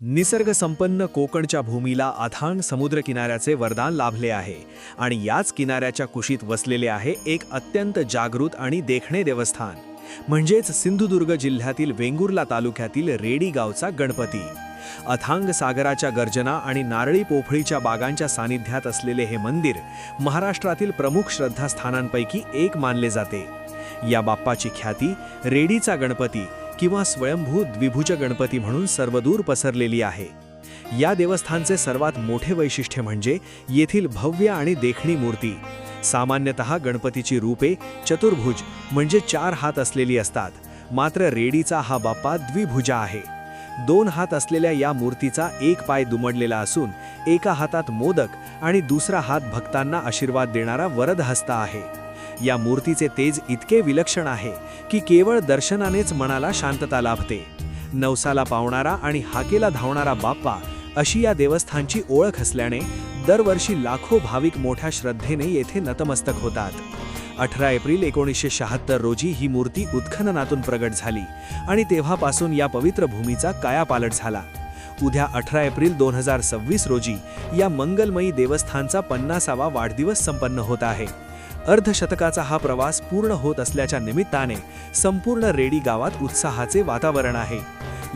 निसर्गसंपन्न कोकणच्या भूमीला अथांग समुद्रकिनाऱ्याचे वरदान लाभले आहे आणि याच किनाऱ्याच्या कुशीत वसलेले आहे एक अत्यंत जागृत आणि देखणे देवस्थान, म्हणजेच सिंधुदुर्ग जिल्ह्यातील वेंगुर्ला तालुक्यातील रेडी गावचा गणपती। अथांग सागराच्या गर्जना आणि नारळी पोफळीच्या बागांच्या सानिध्यात असलेले हे मंदिर महाराष्ट्रातील प्रमुख श्रद्धास्थानांपैकी एक मानले जाते। या बाप्पाची ख्याती रेडीचा गणपती किंवा स्वयंभू द्विभुज गणपती म्हणून सर्वदूर पसरलेली आहे। या देवस्थानचे सर्वात मोठे वैशिष्ट्य म्हणजे येथील भव्य आणि देखणी मूर्ती। सामान्यतः गणपतीची रूपे चतुर्भुज म्हणजे 4 हात असलेली असतात, मात्र रेडीचा हा बाप्पा द्विभुजा आहे। 2 हात असलेल्या या मूर्तीचा एक पाय दुमडलेला असून एका हातात मोदक आणि दुसरा हात भक्तांना आशीर्वाद देणारा वरदहस्त आहे। या मूर्तीचे तेज इतके विलक्षण आहे की केवळ दर्शनानेच मनाला शांतता लाभते। नवसाला पावणारा आणि हाकेला धावणारा बाप्पा अशी या देवस्थानची ओळख असल्याने दरवर्षी लाखो भाविक मोठ्या श्रद्धेने येथे नतमस्तक होतात। 18 एप्रिल 1976 रोजी ही मूर्ती उत्खननातून प्रगट झाली आणि तेव्हापासून या पवित्र भूमीचा कायापालट झाला। उद्या 18 एप्रिल 2026 रोजी या मंगलमयी देवस्थानचा 50वा वाढदिवस संपन्न होत आहे। अर्धशतकाचा हा प्रवास पूर्ण होत असल्याच्या निमित्ताने संपूर्ण रेडी गावात उत्साहाचे वातावरण आहे।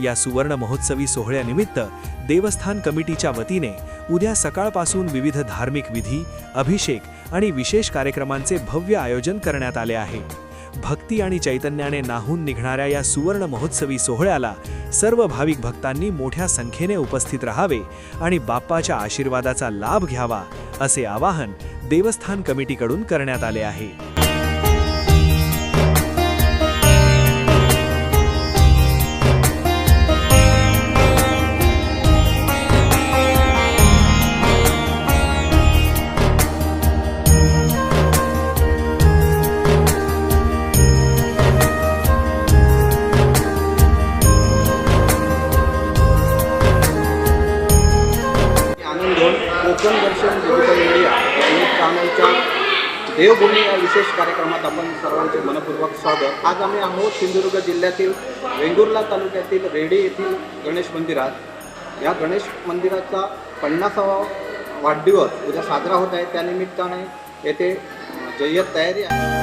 या सुवर्ण महोत्सवी सोहळ्यानिमित्त देवस्थान कमिटीच्या वतीने उद्या सकाळपासून विविध धार्मिक विधी, अभिषेक आणि विशेष कार्यक्रमांचे भव्य आयोजन करण्यात आले आहे। भक्ती आणि चैतन्याने नाहून निघणाऱ्या या सुवर्ण महोत्सवी सोहळ्याला सर्व भाविक भक्तांनी मोठ्या संख्येने उपस्थित राहावे आणि बाप्पाच्या आशीर्वादाचा लाभ घ्यावा असे आवाहन देवस्थान कमिटीकडून करण्यात आले आहे। कोकण दर्शन डिजिटल मीडिया या चॅनलच्या देवभूमी या विशेष कार्यक्रमात आपण सर्वांचे मनपूर्वक स्वागत। आज आम्ही आहोत सिंधुदुर्ग जिल्ह्यातील वेंगुर्ला तालुक्यातील रेडी येथील गणेश मंदिरात। या गणेश मंदिराचा 50वा वाढदिवस उद्या साजरा होत आहे, त्यानिमित्ताने येथे जय्यत तयारी आहे।